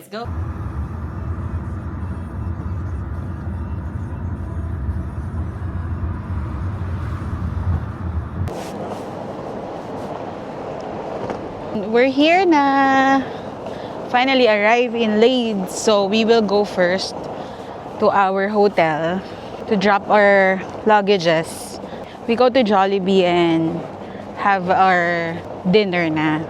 let's go. We're here na. Finally arrive in Leeds. So we will go first to our hotel to drop our luggages. We go to Jollibee and have our dinner na.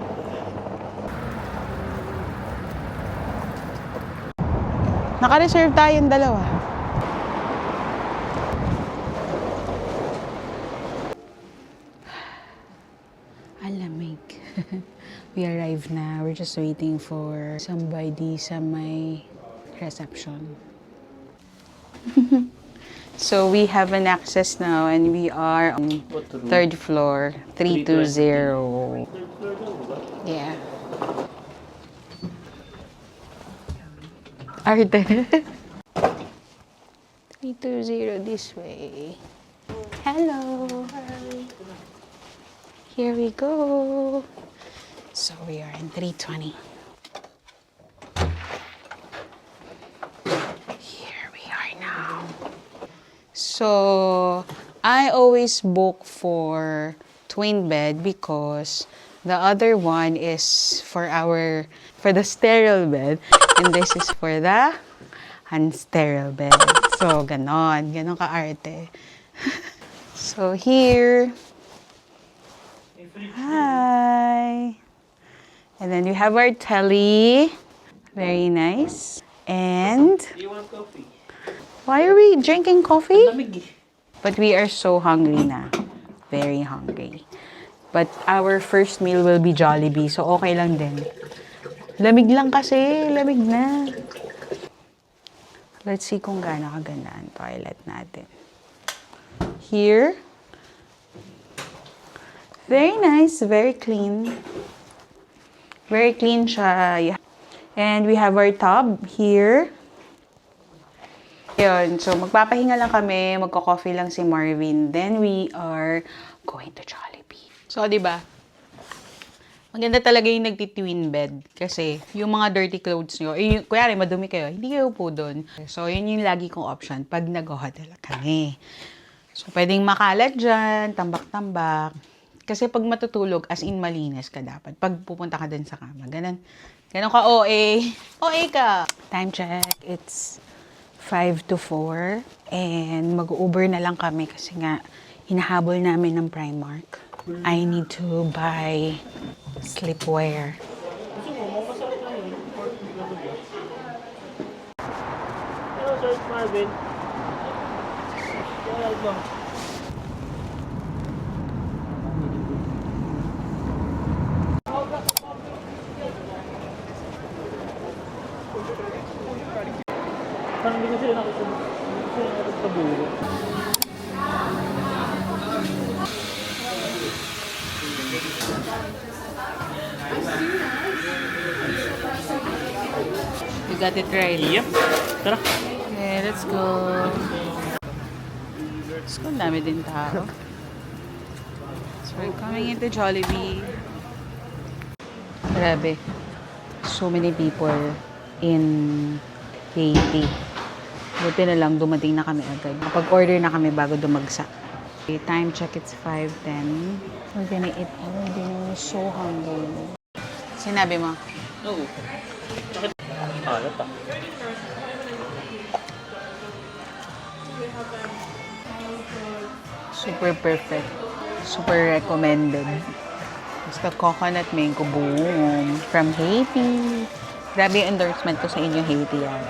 Naka-reserve tayong dalawa. Alamig. We arrived na. We're just waiting for somebody sa may reception. So we have an access now and we are on third floor, 320. Yeah. Arte. 320 this way. Hello. Hi. Here we go. So we are in 320. Here we are now. So I always book for twin bed because the other one is for the sterile bed and this is for the unsterile bed. So ganon ka-arte. So here. Hi. And then we have our telly. Very nice. And Do you want coffee? why are we drinking coffee? Lamig eh. But we are so hungry na. Very hungry. But our first meal will be Jollibee. So okay lang din. Lamig lang kasi. Lamig na. Let's see kung gaano kaganda ang toilet natin. Here. Very nice. Very clean. Very clean siya. And we have our tub here. Yun. So, magpapahinga lang kami. Magko-coffee lang si Marvin. Then, we are going to Jollibee. So, di ba? Maganda talaga yung nagti-twin bed. Kasi, yung mga dirty clothes nyo, kuyari, madumi kayo, hindi kayo po doon. So, yun yung lagi kong option pag nag-hotel kami. So, pwedeng makalat dyan, tambak-tambak. Kasi pag matutulog, as in malinis ka dapat. Pag pupunta ka din sa kama. Ganon ka OA. OA ka. Time check. It's 5 to 4. And mag-Uber na lang kami kasi nga hinahabol namin ng Primark. I need to buy sleepwear. Hello, Sir Marvin. Hello. Parang hindi ko sila nakapagpaburo. You got it right. Yep. Tara. Okay, let's go. Let's go. Ang dami din tao. So, we're coming into Jollibee. Grabe. So many people in Haiti. Buti na lang, dumating na kami agad. Kapag-order na kami bago dumagsa. Okay, time check, it's 5:10. We're gonna eat our dinner. So hungry. Sinabi mo? Oo. Bakit? Alat ah. Super perfect. Super recommended. Basta coconut mango boom from Haiti. Grabe yung endorsement ko sa inyo, Haiti yan.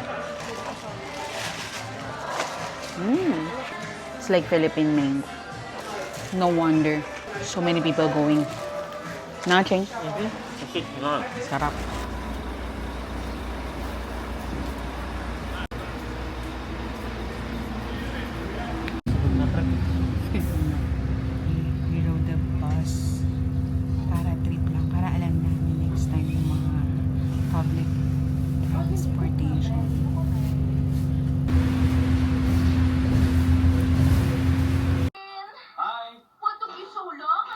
It's like Philippine mango. No wonder. So many people going. Naching. Masik na. Sarap. We rode the bus para trip lang. Para alam namin next time yung mga public transportation. What took you so long?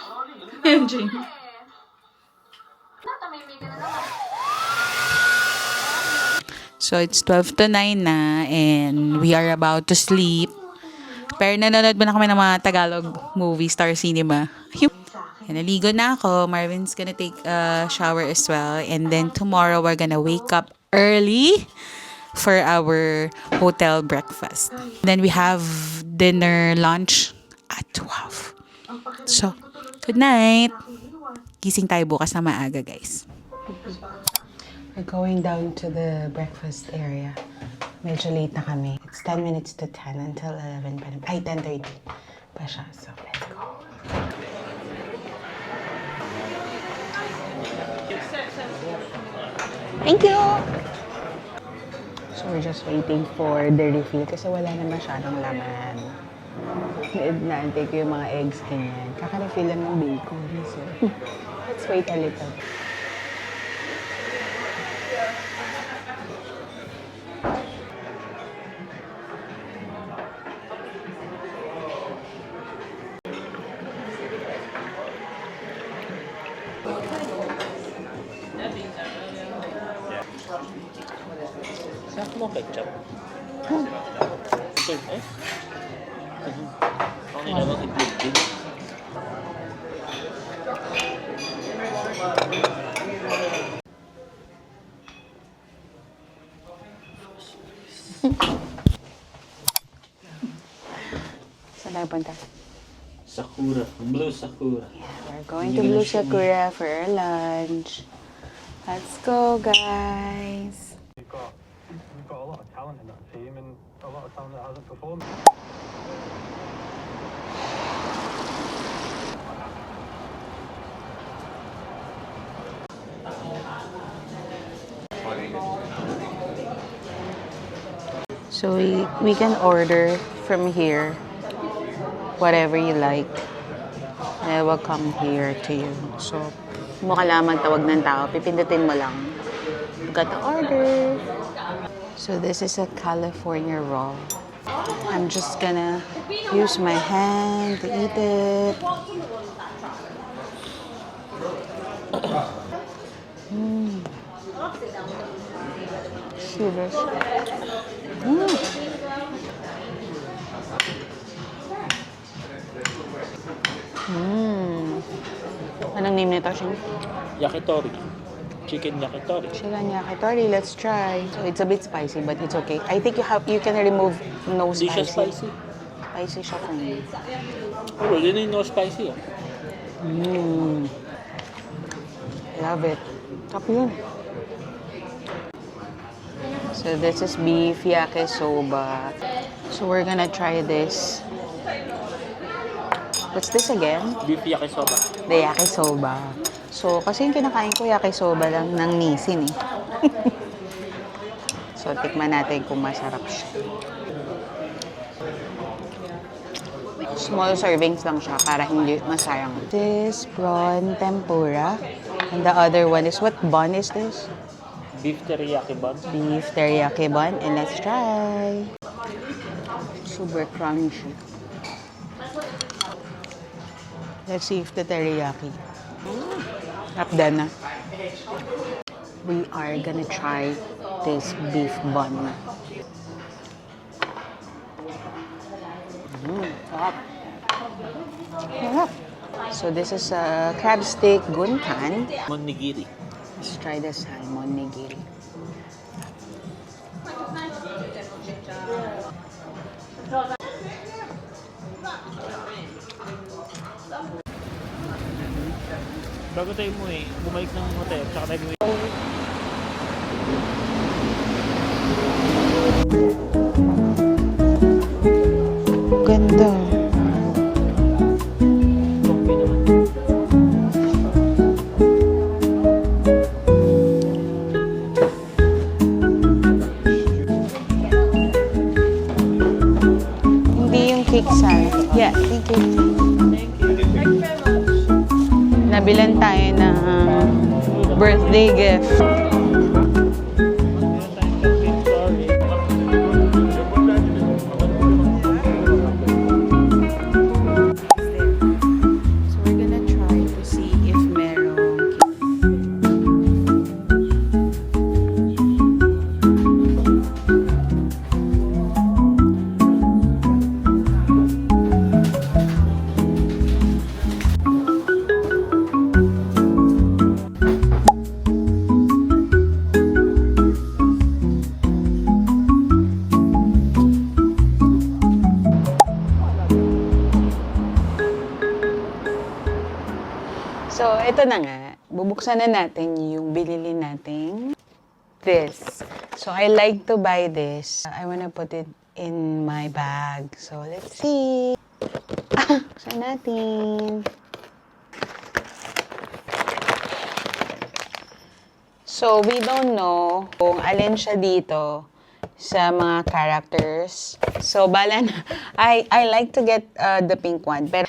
So, it's 12 to 9 na and we are about to sleep. Pero nanonood ba na kami ng mga Tagalog movie, Star Cinema? Naligo na ako. Marvin's gonna take a shower as well. And then tomorrow, we're gonna wake up early for our hotel breakfast. Then we have lunch at 12. So, good night. Gising tayo bukas na maaga, guys. We're going down to the breakfast area. Medyo late na kami. It's 10 minutes to 10 until 11 pa. Ay, 10:30 pa siya. So, let's go. Thank you! So, we're just waiting for the refill kasi wala na masyadong laman. Naantay ko yung mga eggs ganyan. Kaka-refill lang ng bacon. So, let's wait a little. Saan mo ketchup? Ito, eh? Ako nilamang itlog din. Saan tayo punta? Sakura. Blue Sakura. We're going to Blue Sakura for our lunch. Let's go, guys. We've got a lot of talent in that team and a lot of talent that hasn't performed. So we can order from here whatever you like. And it will come here to you. So, mo kailangan tawag ng tao, pipindutin mo lang. You got the order. So this is a California roll. I'm just gonna use my hand to eat it. See this? Anong name nito, Shing? Yakitori. Chicken yakitori. Chicken yakitori. Let's try. So it's a bit spicy, but it's okay. I think you can remove no Hindi siya spicy. spicy. Spicy siya for me. Oh, yun yung no spicy. Oh. Love it. Top yun. So this is beef yakisoba. So we're gonna try this. What's this again? Beef yakisoba. The yakisoba. So, kasi yung kinakain ko yakisoba lang ng Nissin eh. So, tikman natin kung masarap siya. Small servings lang siya para hindi masayang. This prawn tempura. And the other one is, what bun is this? Beef teriyaki bun. Beef teriyaki bun. And let's try. Super crunchy. Let's see if the teriyaki. Done na. We are gonna try this beef bun. Sarap. Sarap. So this is a crab stick gunkan. Monigiri. Let's try the salmon nigiri. Bago tayo umuwi, bumalik ng hotel, tsaka tayo umuwi. Ganda. Comfy naman. Hindi yung cake sana. Yeah, thank you. Nabilan tayo ng birthday gift. So we're gonna try to see if merong na nga, bubuksan na natin yung binili nating this. So, I like to buy this. I wanna put it in my bag. So, let's see. Buksan natin. So, we don't know kung alin siya dito sa mga characters. So, bala na. I like to get the pink one. Pero,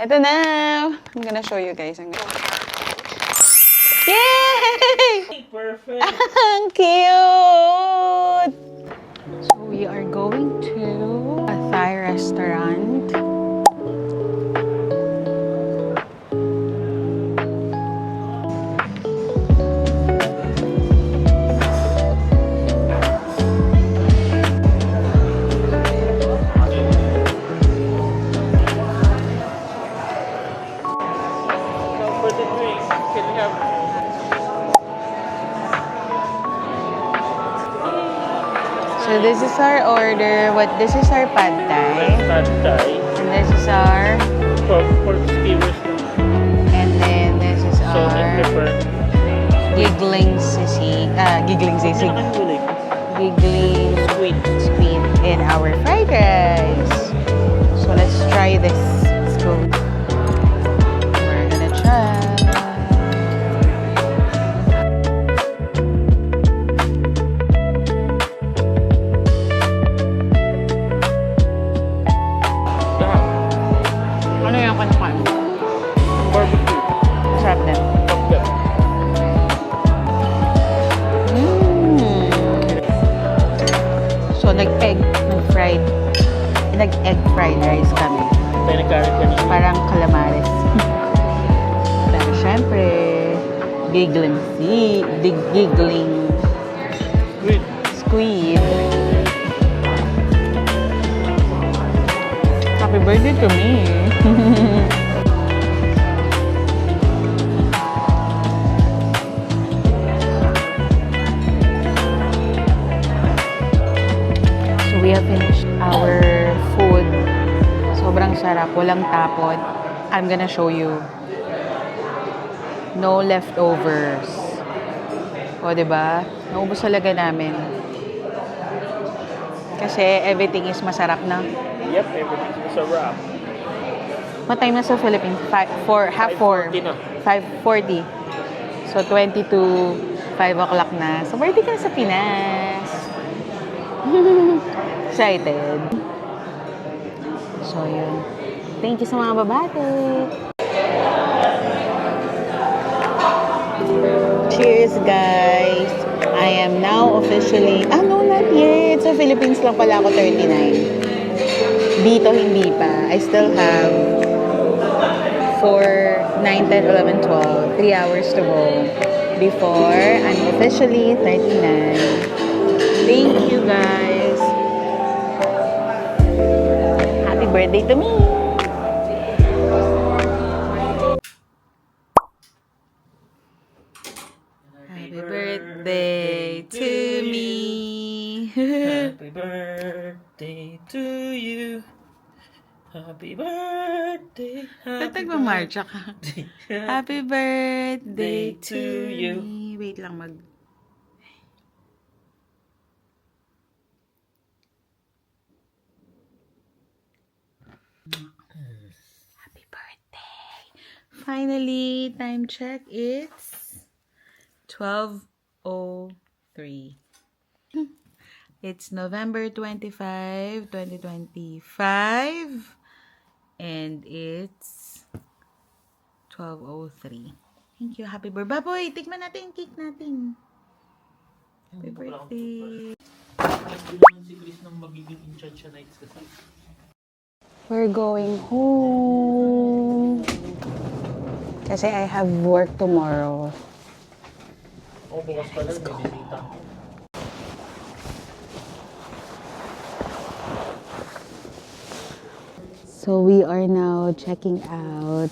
ito na! I'm gonna show you guys. Yay! Perfect! Ang cute! So, we are going to a Thai restaurant. So for the drinks, can we have So, this is our order. This is our pad thai. pad thai, And this is our... pork skewers, And then, this is salt and our... pepper? Giggling sisig. Giggling sisig. Pinakahuli. Giggling Sweet. squid in our fried rice. So let's try this. Let's go. We're gonna try. Ano yung kanakain? Barbecue. Sarap din. Top. So nag-egg fried rice kami. Tayo nag-carrot kanina. Parang calamares. Pero syempre, giggling Sweet. squid. Happy birthday to me. So we have finished our food. Sobrang sarap, walang tapon. I'm gonna show you. No leftovers. O, diba? Naubos talaga namin. Kasi everything is masarap na. Yep, everything's masarap. What time na sa Philippines? Half 4. 5:40 na. 5:40. So, 20 to 5 o'clock na. So, birthday ka na sa Pinas. Excited. So, yun. Thank you sa mga babate. Cheers, guys. I am now officially... no, not yet. Sa Philippines lang pala ako 39. Dito, hindi pa. I still have 4, 9, 10, 11, 12. 3 hours to go before I'm officially 39. Thank you, guys. Happy birthday to me. Happy birthday to me. Happy birthday to you. Happy birthday. Ba't nagmamarcha ka? Happy birthday to you. Wait lang Happy birthday. Finally, time check. It's 12:03. It's November 25, 2025. And it's 12:03. Thank you. Happy birthday. Baboy, tikman natin yung cake natin. Happy birthday. Hindi naman si Chris nang magiging in charge siya nights kasi. We're going home. Kasi I have work tomorrow. Bukas pala may bisita. So we are now checking out.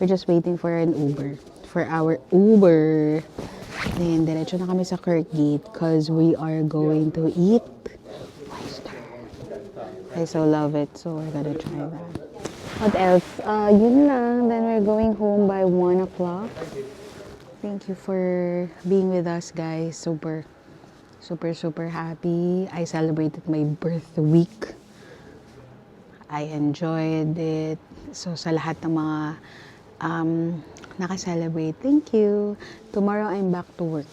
We're just waiting for an Uber. For our Uber. Then, diretso na kami sa Kirkgate because we are going to eat oyster. I so love it, so we're gonna try that. What else? Yun lang. Then we're going home by 1 o'clock. Thank you for being with us, guys. Super, super, super happy. I celebrated my birth week. I enjoyed it. So, sa lahat ng mga naka-celebrate, thank you. Tomorrow, I'm back to work.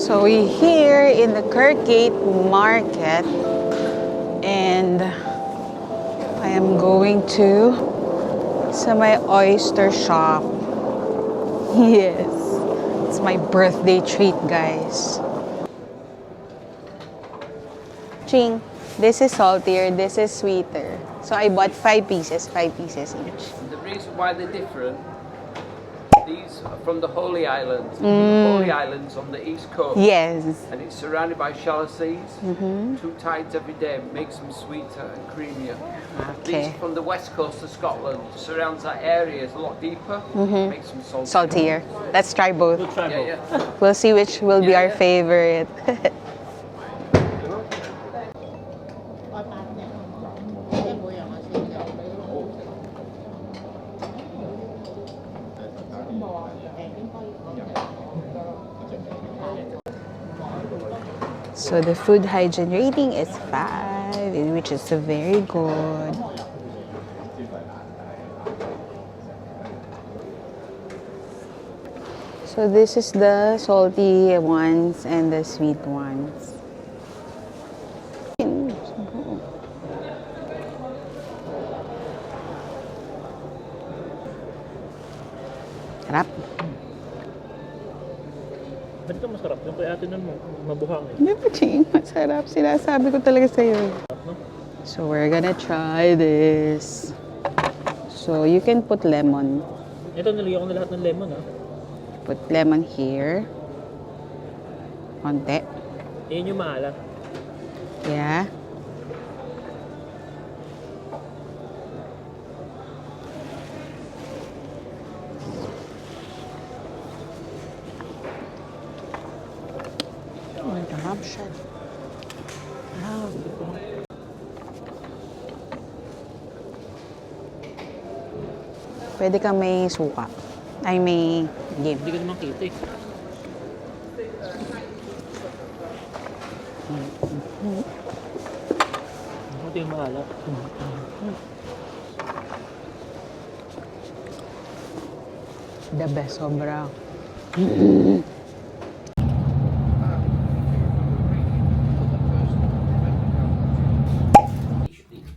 So we're here in the Kirkgate Market and I am going to sa my oyster shop. Yes, it's my birthday treat, guys. Ching, this is saltier, this is sweeter. So I bought 5 pieces each. The reason why they're different, these are from the Holy Islands. The Holy Islands on the east coast. Yes. And it's surrounded by shallow seas. 2 tides every day makes them sweeter and creamier. Okay. These from the west coast of Scotland, surrounds that area, is a lot deeper, makes them salty. Saltier. Let's try both. We'll try both. Yeah. We'll see which will be our favorite. So the food hygiene rating is 5, which is very good. So this is the salty ones and the sweet ones. Sarap. Ba't ito masarap? Yung kay ate nun mo, mabuhang eh. Di ba, Ching? Masarap. Sinasabi ko talaga sa'yo. No? So we're gonna try this. So you can put lemon. Ito, nilagyan ko na lahat ng lemon ha. Put lemon here. Konti. Yan yung maalat. Yeah. Sarap siya. Sarap. Pwede ka may suka. Ay, may game. Hindi ko naman kita eh. Ito yung maalat. The best, sobra.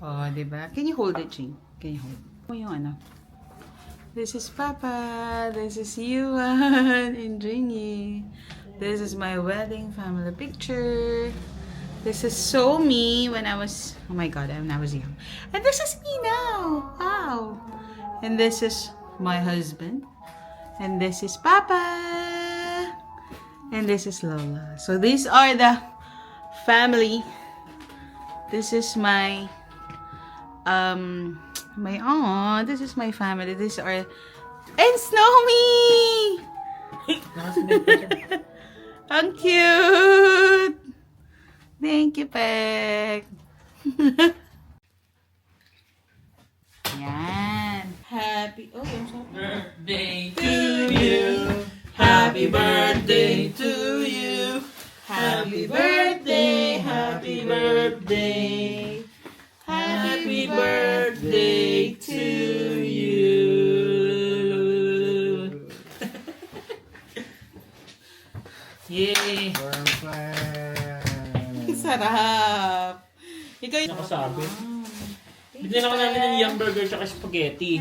Oh, diba? Can you hold it, Ching? Can you hold? Mo yung ano? This is Papa. This is Yuan and Jingy. This is my wedding family picture. This is so me when I was, oh my god, when I was young. And this is me now. Wow. And this is my husband. And this is Papa. And this is Lola. So these are the family. This is my this is my family. These are and Snowy. Ang cute. Thank you, Peg. Yan. Happy birthday to you. Happy birthday to you. Happy birthday, happy birthday. Happy birthday to you. Yay. Nakasabi. Binila ko namin ng yum burger tsaka spaghetti.